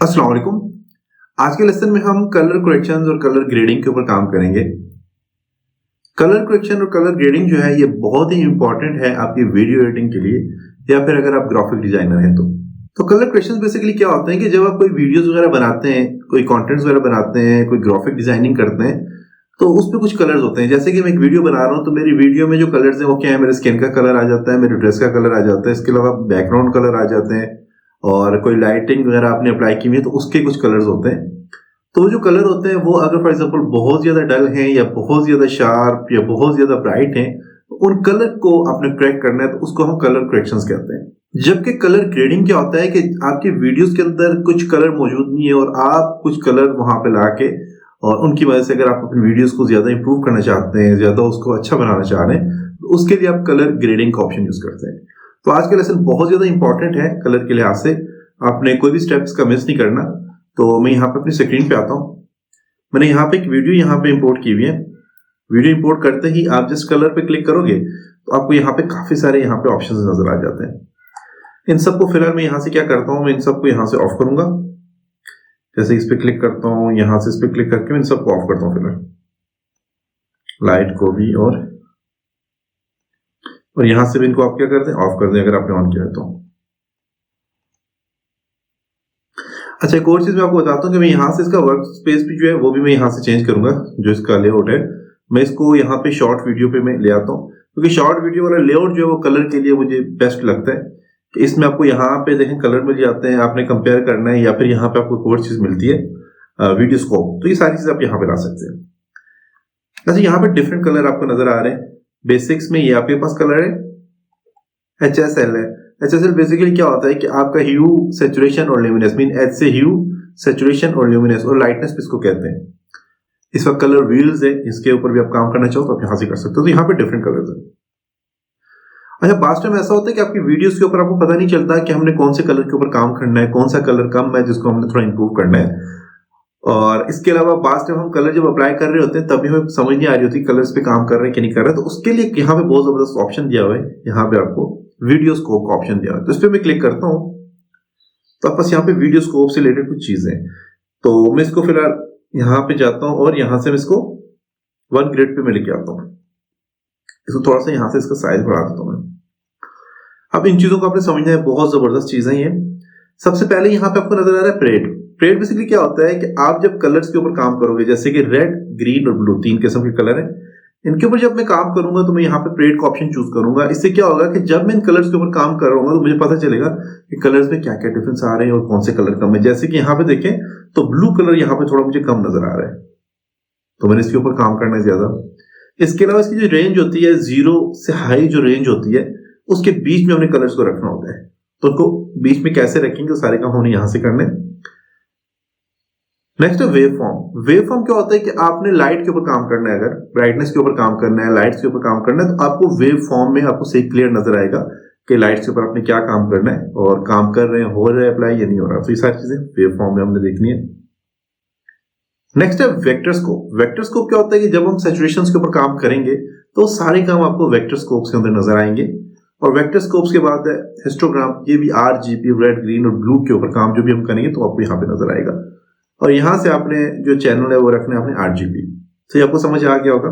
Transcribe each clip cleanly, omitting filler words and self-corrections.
अस्सलाम वालेकुम। आज के लेसन में हम कलर करेक्शन और कलर ग्रेडिंग के ऊपर काम करेंगे। कलर करेक्शन और कलर ग्रेडिंग जो है ये बहुत ही इंपॉर्टेंट है आपकी वीडियो एडिटिंग के लिए या फिर अगर आप ग्राफिक डिजाइनर हैं तो कलर करेक्शन बेसिकली क्या होते हैं कि जब आप कोई वीडियोस वगैरह बनाते हैं, कोई कंटेंट्स वगैरह बनाते हैं, कोई ग्राफिक डिजाइनिंग करते हैं तो उस पे कुछ कलर्स होते हैं। जैसे कि मैं एक वीडियो बना रहा हूँ तो मेरी वीडियो में जो कलर्स हैं वो क्या है, मेरे स्किन का कलर आ जाता है, मेरे ड्रेस का कलर आ जाता है, इसके अलावा बैकग्राउंड कलर आ जाते हैं और कोई लाइटिंग वगैरह आपने अप्लाई की हुई है तो उसके कुछ कलर्स होते हैं। तो जो कलर होते हैं वो अगर फॉर एग्जांपल बहुत ज्यादा डल हैं या बहुत ज्यादा शार्प या बहुत ज्यादा ब्राइट हैं तो उन कलर को आपने करेक्ट करना है तो उसको हम कलर करेक्शंस कहते हैं। जबकि कलर ग्रेडिंग क्या होता है कि आपकी वीडियोस के अंदर कुछ कलर मौजूद नहीं है और आप कुछ कलर वहां पे लाके और उनकी वजह से अगर आप अपनी वीडियोस को ज्यादा इंप्रूव करना चाहते हैं, ज्यादा उसको अच्छा बनाना चाह रहे हैं तो उसके लिए आप कलर ग्रेडिंग का ऑप्शन यूज करते हैं। तो आज का लेसन बहुत ज्यादा इंपॉर्टेंट है कलर के लिहाज से, आपने कोई भी स्टेप्स का मिस नहीं करना। तो मैं यहाँ पे अपनी स्क्रीन पे आता हूँ। मैंने यहाँ पे एक वीडियो यहाँ पे इंपोर्ट की हुई है। वीडियो इंपोर्ट करते ही आप जिस कलर पे क्लिक करोगे तो आपको यहाँ पे काफी सारे यहाँ पे ऑप्शंस नजर आ जाते हैं। इन सबको फिलहाल मैं यहाँ से क्या करता हूँ, मैं इन सबको यहाँ से ऑफ करूंगा। जैसे इस पे क्लिक करता हूँ, यहाँ से इस पे क्लिक करके मैं इन सबको ऑफ करता हूँ फिलहाल, लाइट को भी और यहाँ से भी इनको आप क्या कर दें, ऑफ कर दें अगर आपने ऑन किया है तो। अच्छा, एक और चीज मैं आपको बताता हूँ कि मैं यहाँ से इसका वर्क स्पेस भी जो है वो भी मैं यहाँ से चेंज करूंगा। जो इसका लेआउट है मैं इसको यहाँ पे शॉर्ट वीडियो पे मैं ले आता हूँ, क्योंकि शॉर्ट वीडियो वाला लेआउट जो है वो कलर के लिए मुझे बेस्ट लगता है कि इसमें आपको यहाँ पे देखें कलर मिल जाते हैं, आपने कंपेयर करना है या फिर यहाँ पे आपको एक और चीज मिलती है वीडियो स्कोप। तो ये सारी चीज आप यहाँ पे ला सकते हैं। अच्छा, यहाँ पे डिफरेंट कलर आपको नजर आ रहे हैं। बेसिक्स में ये आपके पास कलर है, HSL है। HSL बेसिकली क्या होता है कि आपका ह्यू, सैचुरेशन और ल्यूमिनेस, मीन H से ह्यू, सैचुरेशन और ल्यूमिनेस और लाइटनेस इसको कहते हैं। इसका कलर व्हील्स है, इसके ऊपर भी आप काम करना चाहो तो आप यहां से कर सकते हो। तो यहाँ पे डिफरेंट कलर्स है। अच्छा, बास्ट टाइम ऐसा होता है कि आपकी वीडियोस के ऊपर आपको पता नहीं चलता कि हमने कौन से कलर के ऊपर काम करना है, कौन सा कलर कम है जिसको हमने थोड़ा इंप्रूव करना है। और इसके अलावा बास्ट टाइम हम कलर जब अप्लाई कर रहे होते हैं तभी हमें समझ नहीं आ रही होती कलर्स पे काम कर रहे हैं कि नहीं कर रहे। तो उसके लिए यहाँ पे बहुत जबरदस्त ऑप्शन दिया हुआ है। यहाँ पे आपको वीडियो स्कोप का ऑप्शन दिया हुआ है, तो इस पर मैं क्लिक करता हूँ तो आपस यहाँ पे वीडियो स्कोप से रिलेटेड कुछ चीजें। तो मैं इसको फिलहाल यहाँ पे जाता हूँ और यहाँ से मैं इसको 1 ग्रेड पे मैं लेके आता हूँ। इसको थोड़ा सा यहाँ से इसका साइज बढ़ा देता हूँ। अब इन चीजों को आपने समझना है, बहुत जबरदस्त चीजें ये। सबसे पहले यहाँ पे आपको नजर आ रहा है परेड। परेड बेसिकली क्या होता है कि आप जब कलर्स के ऊपर काम करोगे, जैसे कि रेड, ग्रीन और ब्लू 3 किस्म के कलर हैं, इनके ऊपर जब मैं काम करूंगा तो मैं यहाँ पे परेड का ऑप्शन चूज करूंगा। इससे क्या होगा कि जब मैं इन कलर्स के ऊपर काम कर रहा हूँ तो मुझे पता चलेगा कि कलर्स में क्या क्या डिफरेंस आ रहे हैं और कौन से कलर कम है। जैसे कि यहाँ पे देखें तो ब्लू कलर यहाँ पे थोड़ा मुझे कम नजर आ रहा है, तो मैंने इसके ऊपर काम करना है ज्यादा। इसके अलावा इसकी जो रेंज होती है, 0 से हाई जो रेंज होती है उसके बीच में हमने कलर्स को रखना होता है। तो उनको बीच में कैसे रखेंगे, सारे काम हमने यहां से करने। नेक्स्ट है वेव फॉर्म। वेव फॉर्म क्या होता है कि आपने लाइट के ऊपर काम करना है, अगर ब्राइटनेस के ऊपर काम करना है, लाइट्स के ऊपर काम करना है तो आपको वेव फॉर्म में आपको सही क्लियर नजर आएगा कि लाइट्स के ऊपर आपने क्या काम करना है और काम कर रहे हैं, हो रहा है अप्लाई या नहीं हो रहा। तो ये सारी चीजें वेव फॉर्म में हमने देखनी है। नेक्स्ट है वेक्टर स्कोप। वेक्टर स्कोप क्या होता है कि जब हम सैचुरेशन के ऊपर काम करेंगे तो सारे काम आपको वेक्टर स्कोप के अंदर नजर आएंगे। और वेक्टर स्कोप्स के बाद है हिस्टोग्राम। ये भी RGB, रेड, ग्रीन और ब्लू के ऊपर काम जो भी हम करेंगे तो आपको यहाँ पे नजर आएगा। और यहां से आपने जो चैनल है वो रखना है अपने RGB। तो ये आपको समझ आ गया होगा।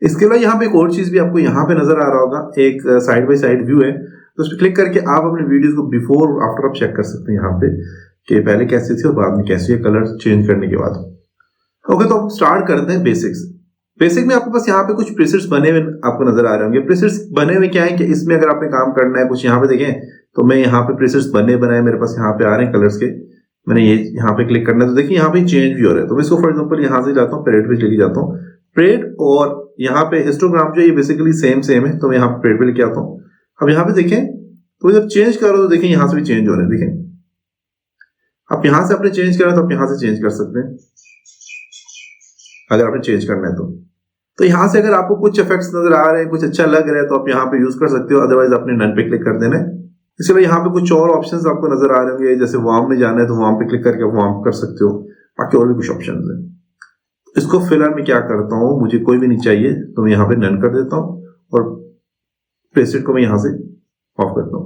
इसके अलावा यहाँ पे एक और चीज भी आपको यहाँ पे नजर आ रहा होगा, एक साइड बाय साइड व्यू है। तो उस पर क्लिक करके आप अपने वीडियोस को बिफोर और आफ्टर आप चेक कर सकते हैं यहाँ पे कि पहले कैसी थी और बाद में कैसी है, कलर चेंज करने के बाद। ओके, तो आप स्टार्ट करते हैं बेसिक्स। बेसिक में आपके पास यहाँ पे कुछ प्रीसेट्स बने हुए आपको नजर आ रहे होंगे। प्रीसेट्स बने हुए क्या है कि इसमें अगर आपने काम करना है कुछ, यहाँ पे देखें तो मैं यहाँ पे प्रीसेट्स बनाए मेरे पास यहाँ पे आ रहे हैं कलर्स के। मैंने ये यहाँ पे क्लिक करना है तो देखिए यहाँ पे चेंज भी हो रहा है। तो मैं इसको फॉर एग्जांपल यहाँ से जाता हूँ, परेड पे लेके जाता हूँ। परेड और यहाँ पे हिस्टोग्राम जो ये बेसिकली सेम है, तो मैं यहाँ पे परेड पे लेके आता हूँ। अब यहाँ पे देखें तो जब चेंज करो तो देखें यहाँ से भी चेंज हो रहे हैं। देखें आप यहाँ से आपने चेंज करा तो आप यहाँ से चेंज कर सकते हैं अगर आपने चेंज करना है तो यहाँ से अगर आपको कुछ इफेक्ट्स नजर आ रहे हैं, कुछ अच्छा लग रहा है तो आप यहाँ पे यूज कर सकते हो, अदरवाइज आपने नन पे क्लिक कर देना है। इसलिए यहाँ पे कुछ और ऑप्शंस आपको नजर आ रहे होंगे, जैसे वार्म में जाना है तो वार्म पे क्लिक करके आप वार्म कर सकते हो। बाकी और भी कुछ ऑप्शंस हैं। इसको फिलहाल मैं क्या करता हूँ, मुझे कोई भी नहीं चाहिए तो मैं यहाँ पे नन कर देता हूँ और प्रेसेट को मैं यहाँ से ऑफ करता हूँ।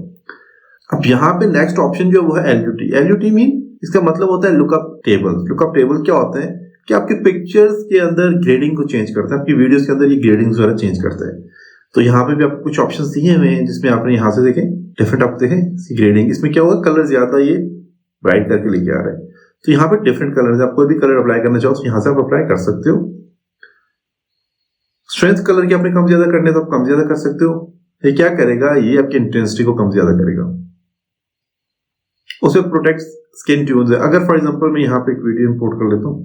अब यहाँ पे नेक्स्ट ऑप्शन जो है वो है LUT। LUT मीन इसका मतलब होता है लुकअप टेबल। लुकअप टेबल क्या होता है कि आपके पिक्चर्स के अंदर ग्रेडिंग को चेंज करता है, आपकी वीडियोस के अंदर ये ग्रेडिंग वगैरह चेंज करता है। तो यहाँ पे भी आपको कुछ ऑप्शंस दिए हुए हैं जिसमें आपने यहाँ से देखें डिफरेंट, आप देखें ग्रेडिंग। इसमें क्या होगा, कलर ज्यादा ये ब्राइट करके लेके आ रहा है। तो यहाँ पे डिफरेंट कलर है, आप कोई भी कलर अप्लाई करना चाहो तो यहाँ से आप अप्लाई कर सकते हो। स्ट्रेंथ कलर की आपने कम ज्यादा करने तो आप कम ज्यादा कर सकते हो। ये क्या करेगा, ये आपकी इंटेंसिटी को कम ज्यादा करेगा। उसे प्रोटेक्ट स्किन ट्यून्स है। अगर फॉर एग्जांपल मैं यहाँ पे एक वीडियो इंपोर्ट कर लेता हूँ,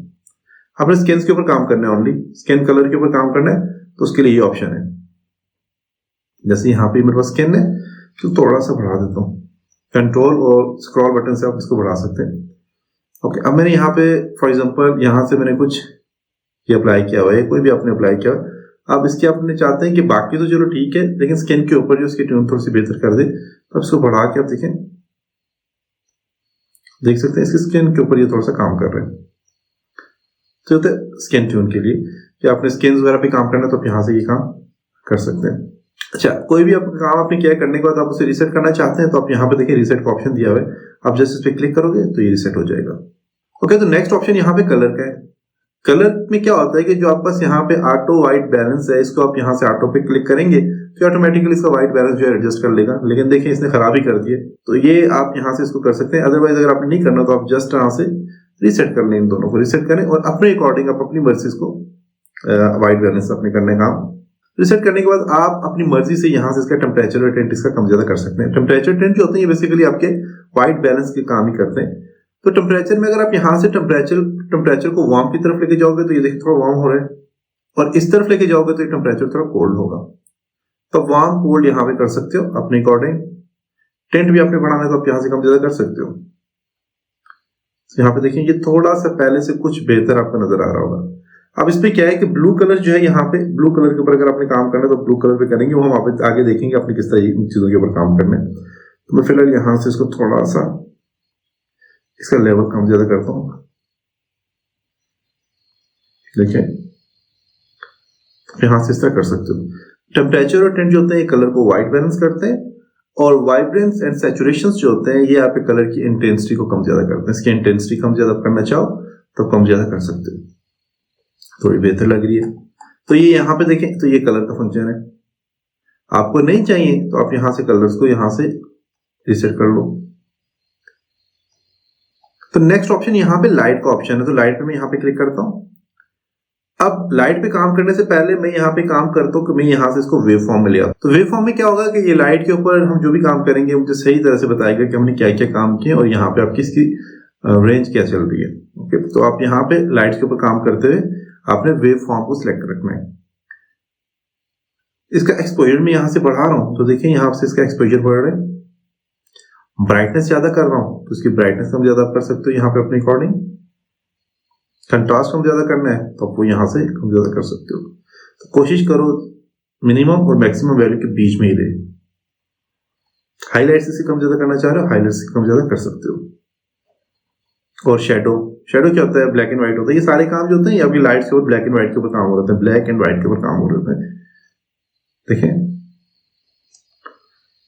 आपने स्किन के ऊपर काम करना है, ओनली स्किन कलर के ऊपर काम करना है, तो उसके लिए ये ऑप्शन है। जैसे यहाँ पे मेरे पास स्किन है तो थोड़ा सा बढ़ा देता हूँ, कंट्रोल और स्क्रॉल बटन से आप इसको बढ़ा सकते हैं। ओके, अब मैंने यहाँ पे फॉर एग्जांपल यहाँ से मैंने कुछ ये अप्लाई किया हुआ है, कोई भी आपने अप्लाई किया। अब इसके आपने चाहते हैं कि बाकी तो चलो ठीक है, लेकिन स्किन के ऊपर जो उसकी ट्यून थोड़ी सी बेहतर कर दे, तो इसको बढ़ा के आप देखें, देख सकते हैं इसकी स्किन के ऊपर ये थोड़ा सा काम कर रहे हैं। तो होता है स्किन ट्यून के लिए कि आपने स्किन वगैरह पे काम करना है तो आप यहाँ से ये काम कर सकते हैं। अच्छा, कोई भी आपका काम आपने किया करने के बाद आप उसे रीसेट करना चाहते हैं तो आप यहाँ पे देखिए रीसेट का ऑप्शन दिया हुआ है, आप जस्ट इस पे क्लिक करोगे तो ये रीसेट हो जाएगा। ओके, तो नेक्स्ट ऑप्शन यहाँ पे कलर का है। कलर में क्या होता है कि जो आपके पास यहाँ पे ऑटो वाइट बैलेंस है, इसको आप यहाँ से ऑटो पे क्लिक करेंगे तो ऑटोमेटिकली इसका वाइट बैलेंस जो है एडजस्ट कर लेगा। लेकिन देखिए इसने खराब ही कर दिए, तो ये आप यहाँ से इसको कर सकते हैं। अदरवाइज अगर आपने नहीं करना तो आप जस्ट यहाँ से रीसेट कर लें, इन दोनों को रीसेट करें और अपने अकॉर्डिंग आप अपनी मर्जी इसको वाइट बैलेंस अपने करने का काम। रीसेट करने के बाद आप अपनी मर्जी से यहाँ से इसका टेम्परेचर और टेंट इसका कम ज्यादा कर सकते हैं। टेम्परेचर टेंट जो होते हैं ये बेसिकली आपके वाइट बैलेंस के काम ही करते हैं। तो टेम्परेचर में अगर आप यहाँ से टेम्परेचर को वार्म की तरफ लेके जाओगे तो ये देखिए थोड़ा वार्म हो रहा है, और इस तरफ लेके जाओगे तो ये टेम्परेचर थोड़ा कोल्ड होगा। तो वार्म कोल्ड यहाँ पे कर सकते हो अपने अकॉर्डिंग। टेंट भी आपने बढ़ाना है तो आप यहाँ से कम ज्यादा कर सकते हो। यहाँ पे देखिए ये थोड़ा सा पहले से कुछ बेहतर आपको नजर आ रहा होगा। अब इस पे क्या है कि ब्लू कलर जो है, यहाँ पे ब्लू कलर के ऊपर अगर आपने काम करना है तो ब्लू कलर पे करेंगे, वो हम आगे देखेंगे आपने किस तरह इन चीजों के ऊपर काम करना है। तो मैं फिलहाल यहाँ से इसको थोड़ा सा इसका लेवल कम ज्यादा करता हूँ। देखिए यहाँ से इस तरह कर सकते हो। टेम्परेचर और टेंट जो होते हैं ये कलर को वाइट बैलेंस करते हैं, और वाइब्रेंस एंड सैचुरेशन जो होते हैं ये आपके कलर की इंटेंसिटी को कम ज्यादा करते हैं। इसकी इंटेंसिटी कम ज्यादा करना चाहो तो कम ज्यादा कर सकते हो, थोड़ी बेहतर लग रही है। तो ये यहाँ पे देखें तो ये कलर का फंक्शन है। आपको नहीं चाहिए तो आप यहाँ से कलर्स को यहाँ से रीसेट कर लो। तो नेक्स्ट ऑप्शन यहाँ पे लाइट का ऑप्शन है, तो लाइट पे मैं यहाँ पे क्लिक करता हूँ। अब लाइट पे काम करने से पहले मैं यहाँ पे काम करता हूँ कि मैं यहाँ से इसको वेव फॉर्म में ले आता हूँ। तो वेव फॉर्म में क्या होगा कि ये लाइट के ऊपर हम जो भी काम करेंगे मुझे सही तरह से बताएगा कि हमने क्या क्या काम किए और यहाँ पे आपकी इसकी रेंज क्या चल रही है। ओके, तो आप यहाँ पे लाइट के ऊपर काम करते हुए आपने वेव फॉर्म को सिलेक्ट रखना है। इसका एक्सपोजर मैं यहाँ से बढ़ा रहा हूँ, तो देखिए यहाँ से इसका एक्सपोजर बढ़ रहा है। ब्राइटनेस ज्यादा कर रहा हूँ तो इसकी ब्राइटनेस कम ज्यादा कर सकते हो यहाँ पे अपने अकॉर्डिंग। कंट्रास्ट कम ज्यादा करना है तो आप वो यहाँ से कम ज्यादा कर सकते हो। तो कोशिश करो मिनिमम और मैक्सिमम वैल्यू के बीच में ही रहे। हाईलाइट से कम ज्यादा करना चाह रहे हो, हाईलाइट से कम ज्यादा कर सकते हो। और शेडो क्या होता है, ब्लैक एंड व्हाइट होता है। ये सारे काम जो होते हैं आपकी लाइट के ऊपर ब्लैक एंड व्हाइट के ऊपर काम हो रहे हैं, ब्लैक एंड व्हाइट के ऊपर काम हो रहे हैं। देखें,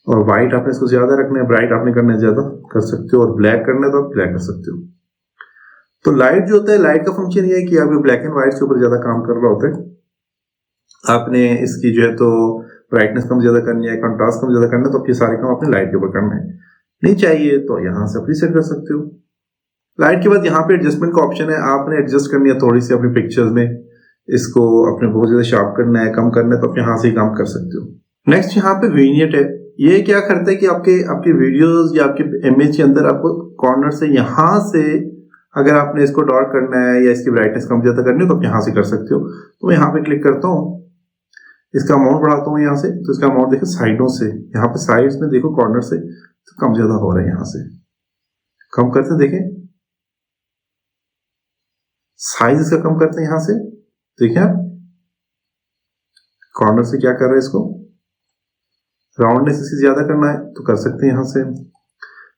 और व्हाइट आपने इसको ज्यादा रखना है, ब्राइट आपने करना है ज्यादा कर सकते हो, और ब्लैक करना है तो आप ब्लैक कर सकते हो। तो लाइट जो होता है, लाइट का फंक्शन ये है कि आप ब्लैक एंड व्हाइट के ऊपर ज्यादा काम कर रहा होता है। आपने इसकी जो है तो ब्राइटनेस कम ज्यादा करनी है, कंट्रास्ट कम ज्यादा करना है, तो आपके सारे काम आपने लाइट के ऊपर करना है। नहीं चाहिए तो यहाँ से आप रीसेट कर सकते हो। लाइट के बाद यहाँ पे एडजस्टमेंट का ऑप्शन है, आपने एडजस्ट करनी है थोड़ी सी अपनी पिक्चर्स में, इसको अपने बहुत ज्यादा शार्प करना है, कम करना है, तो आप यहाँ से ही काम कर सकते हो। नेक्स्ट यहाँ पे विग्नेट है। ये क्या करता है कि आपके वीडियोस या आपके इमेज के अंदर आपको कॉर्नर से यहाँ से अगर आपने इसको डार्क करना है या इसकी ब्राइटनेस कम ज्यादा करनी है तो आप यहाँ से कर सकते हो। तो मैं यहाँ पे क्लिक करता हूँ, इसका अमाउंट बढ़ाता हूँ यहाँ से, तो इसका अमाउंट देखो साइडों से, यहाँ पे साइड्स में देखो कॉर्नर से तो कम ज्यादा हो रहा है। यहाँ से कम करते हैं, देखें साइज इसका कम करते हैं यहाँ से। देखिए आप कॉर्नर से क्या कर रहे हैं, इसको राउंडनेस इसकी ज्यादा करना है तो कर सकते हैं यहाँ से।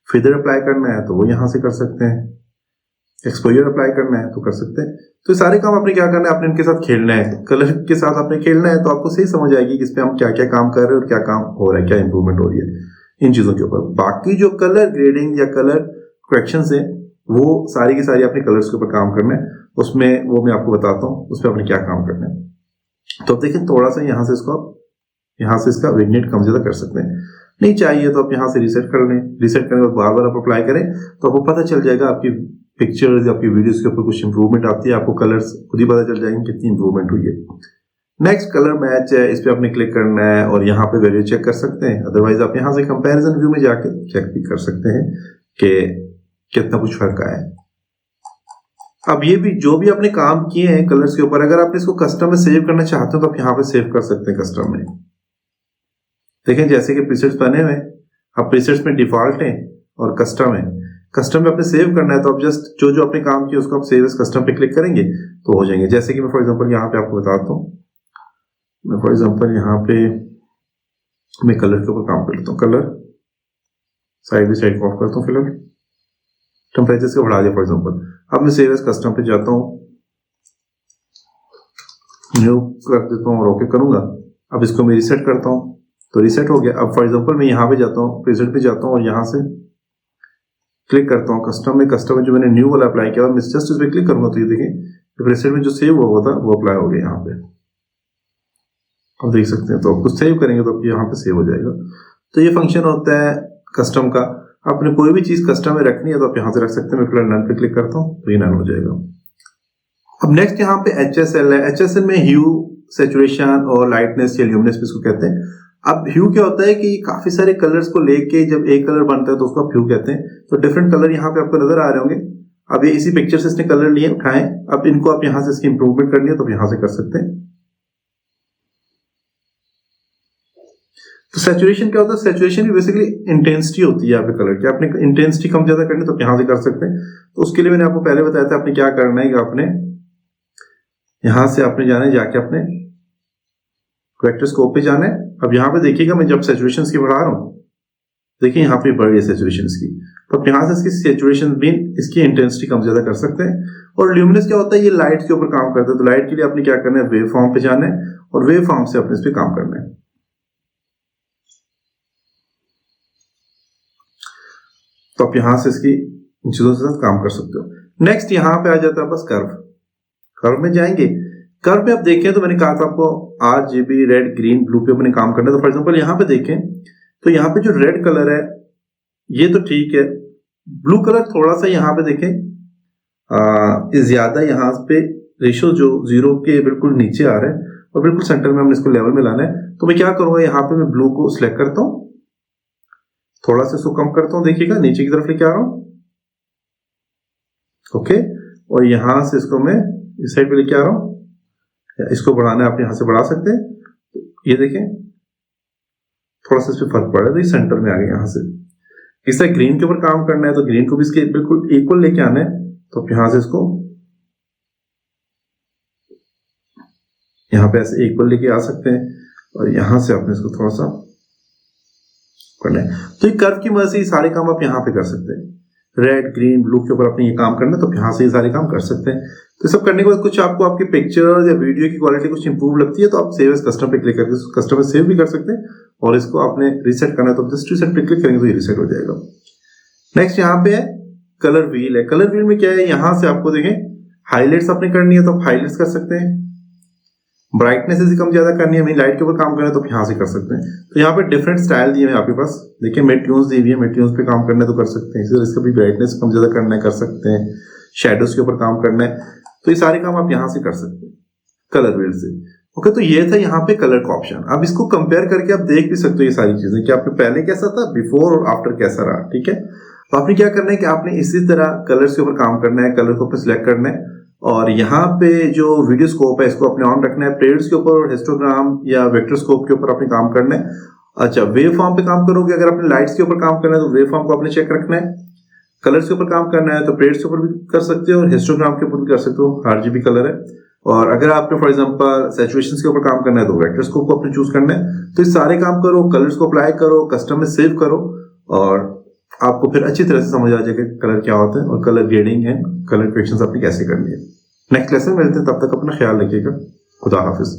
फिदर अप्लाई करना है तो वो यहाँ से कर सकते हैं। एक्सपोजर अप्लाई करना है तो कर सकते हैं। तो सारे काम आपने क्या करना है, आपने इनके साथ खेलना है, कलर के साथ आपने खेलना है, तो आपको सही समझ आएगी कि इस पे हम क्या क्या काम कर रहे हैं और क्या काम हो रहा है, क्या इंप्रूवमेंट हो रही है इन चीजों के ऊपर। बाकी जो कलर ग्रेडिंग या कलर करेक्शन है वो सारी की सारी अपने कलर्स के ऊपर काम करना है, उसमें वो मैं आपको बताता हूँ उसमें आपने क्या काम करना है। तो अब देखिए थोड़ा सा यहाँ से इसका विग्नेट कम ज्यादा कर सकते हैं, नहीं चाहिए तो आप यहाँ से रीसेट कर लें। रीसेट करने के बाद बार बार आप अप्लाई करें तो आपको पता चल जाएगा आपकी पिक्चर्स आपकी वीडियोस के ऊपर कुछ इंप्रूवमेंट आती है, आपको कलर्स खुद ही पता चल जाएंगे कितनी इंप्रूवमेंट हुई है। नेक्स्ट कलर मैच है, इस पे आपने क्लिक करना है और यहाँ पे वैल्यू चेक कर सकते हैं, अदरवाइज आप यहाँ से कंपैरिजन व्यू में जाके चेक भी कर सकते हैं कि कितना कुछ फर्क आया है। अब ये भी जो भी आपने काम किए हैं कलर्स के ऊपर, अगर आप इसको कस्टम में सेव करना चाहते हो तो आप यहाँ पे सेव कर सकते हैं कस्टम में। देखें जैसे कि प्रीसेट्स बने हुए, अब प्रीसेट्स में डिफॉल्ट है और कस्टम है। कस्टम में आपने सेव करना है तो आप जस्ट जो आपने काम किया उसको आप सेव एज कस्टम पे क्लिक करेंगे तो हो जाएंगे। जैसे कि मैं फॉर एग्जांपल यहाँ पे आपको बताता हूँ, मैं फॉर एग्जांपल यहाँ पे मैं कलर के ऊपर काम कर लेता हूँ, colour side by side of करता हूँ, फिलहाल टेम्परेचर को बढ़ा दिया फॉर एग्जांपल। अब मैं सेव एज कस्टम पे जाता हूँ, न्यू कर देता हूँ और ओके करूंगा। अब इसको मैं रीसेट करता हूँ तो रीसेट हो गया। अब फॉर एग्जांपल मैं यहाँ पे जाता हूँ, प्रीसेट पे जाता हूँ और यहाँ से क्लिक करता हूँ कस्टम में जो मैंने न्यू वाला अप्लाई किया और मैं जस्ट इस पे क्लिक करूंगा तो ये देखें प्रीसेट में जो सेव हुआ था वो अप्लाई हो गया यहाँ पे, आप देख सकते हैं। तो आप कुछ सेव करेंगे तो यहाँ पे सेव हो जाएगा। तो ये फंक्शन होता है कस्टम का। आपने कोई भी चीज कस्टम में रखनी है तो आप यहाँ से रख सकते हैं। मैं फिलहाल नन पे क्लिक करता हूँ तो ये नन हो जाएगा। अब नेक्स्ट यहाँ पे HSL है। HSL में ह्यू, सैचुरेशन और लाइटनेस या ल्यूमिनेंस भी इसको कहते हैं। अब ह्यू क्या होता है कि काफी सारे कलर्स को लेके जब एक कलर बनता है तो उसको आप ह्यू कहते हैं। तो डिफरेंट कलर यहाँ पे आपको नजर आ रहे होंगे। अब ये इसी पिक्चर से इसने कलर लिए उठाए, अब इनको आप यहाँ से इसकी इंप्रूवमेंट करनी है तो आप यहाँ से कर सकते हैं। तो सैचुरेशन क्या होता है, सैचुरेशन भी बेसिकली इंटेंसिटी होती है यहाँ पे कलर की। आपने इंटेंसिटी कम ज्यादा करनी तो आप यहाँ से कर सकते हैं। तो उसके लिए मैंने आपको पहले बताया था आपने क्या करना है कि आपने यहां से आपने जाना है, जाके अपने वेक्टर स्कोप पे जाना है। अब यहाँ पे देखिएगा मैं जब सैचुरेशन की बढ़ा रहा हूँ, देखिए यहाँ पे बढ़ रही है सैचुरेशन की, तो आप यहाँ से इसकी सैचुरेशन भी इसकी इंटेंसिटी कम ज्यादा कर सकते हैं। और ल्यूमिनेंस क्या होता है, ये लाइट के ऊपर काम करता है। तो लाइट के लिए आपने क्या करना है, वेव फॉर्म पे जाना है और वेव फॉर्म से अपने इस पे काम करना है। तो आप यहां से इसकी चीजों के साथ काम कर सकते हो। नेक्स्ट यहाँ पे आ जाता है बस कर्व में जाएंगे। कर्व में आप देखें तो मैंने कहा था आपको RGB रेड ग्रीन ब्लू पे अपने काम करना है। तो फॉर एग्जांपल यहाँ पे देखें तो यहाँ पे जो रेड कलर है ये तो ठीक है, ब्लू कलर थोड़ा सा यहाँ पे देखें ज्यादा, यहाँ पे रेशियो जो 0 के बिल्कुल नीचे आ रहा है और बिल्कुल सेंटर में हमने इसको लेवल में लाना है। तो मैं क्या करूंगा, यहाँ पे मैं ब्लू को सिलेक्ट करता हूँ, थोड़ा सा इसको कम करता हूँ, देखिएगा नीचे की तरफ लेके आ रहा हूँ, ओके। और यहां से इसको मैं इस साइड पे लेके आ रहा हूँ, इसको बढ़ाना है आप यहां से बढ़ा सकते हैं। ये देखें थोड़ा सा इस पे फर्क पड़ रहा है, तो ये सेंटर में आ गया। यहां से इस तरह ग्रीन के ऊपर काम करना है तो ग्रीन को भी इसके बिल्कुल इक्वल लेके आना है। तो यहां से इसको यहाँ पे ऐसे इक्वल लेके आ सकते हैं और यहां से आपने इसको थोड़ा सा करना है। तो ये कर्व की मदद से सारे काम आप यहाँ पे कर सकते हैं। रेड ग्रीन ब्लू के ऊपर आपने ये काम करना है तो यहाँ से ये सारे काम कर सकते हैं। तो सब करने के बाद कुछ आपको आपके पिक्चर्स या वीडियो की क्वालिटी कुछ इंप्रूव लगती है तो आप सेव एज कस्टम पे क्लिक करके कस्टम में सेव भी कर सकते हैं। और इसको आपने रीसेट करना है तो जस्ट रीसेट पे क्लिक करेंगे तो ये रीसेट हो जाएगा। नेक्स्ट यहाँ पे है कलर व्हील है। कलर व्हील में क्या है, यहाँ से आपको देखें हाईलाइट्स आपने करनी है तो आप हाईलाइट्स कर सकते हैं। ब्राइटनेस से कम ज्यादा करनी है, लाइट के ऊपर काम करना है तो यहाँ से कर सकते हैं। तो यहाँ पे डिफरेंट स्टाइल दिए हैं आपके पास, देखिए मेट ट्यून्स दी हुई है, मेट ट्यून्स पे काम करना है तो कर सकते हैं। इसी तरह इसका भी ब्राइटनेस कम ज्यादा करना है कर सकते हैं, शैडोज के ऊपर काम करना है तो ये सारे काम आप यहाँ से कर सकते हैं कलर व्हील से। ओके, तो ये था यहाँ पे कलर का ऑप्शन। अब इसको कंपेयर करके आप देख भी सकते हो ये सारी चीजें कि आपके पहले कैसा था, बिफोर और आफ्टर कैसा रहा। ठीक है, तो आपने क्या करना है कि आपने इसी तरह कलर्स के ऊपर काम करना है, कलर को अपने सिलेक्ट करना है और यहाँ पे जो वीडियो स्कोप है इसको अपने ऑन रखना है। प्लेयर्स के ऊपर और हिस्टोग्राम या वेक्टर स्कोप के ऊपर अपने काम करना है। अच्छा, वेव फॉर्म पे काम करोगे, अगर आपने लाइट्स के ऊपर काम करना है तो वेव फॉर्म को आपने चेक रखना है। कलर्स के ऊपर काम करना है तो प्लेयर्स के ऊपर भी कर सकते हो और हिस्टोग्राम के ऊपर भी कर सकते हो, RGB कलर है। और अगर आपने फॉर एग्जांपल सैचुरेशन के ऊपर काम करना है तो वेक्टर स्कोप को आपने चूज करना है। तो ये सारे काम करो, कलर्स को अप्लाई करो, कस्टम में सेव करो और आपको फिर अच्छी तरह से समझ आ जाएगा कलर क्या होता है और कलर ग्रेडिंग है, कलर करेक्शन आपने कैसे करनी है। नेक्स्ट लेसन मिलते हैं, तब तक अपना ख्याल रखिएगा। खुदा हाफिज।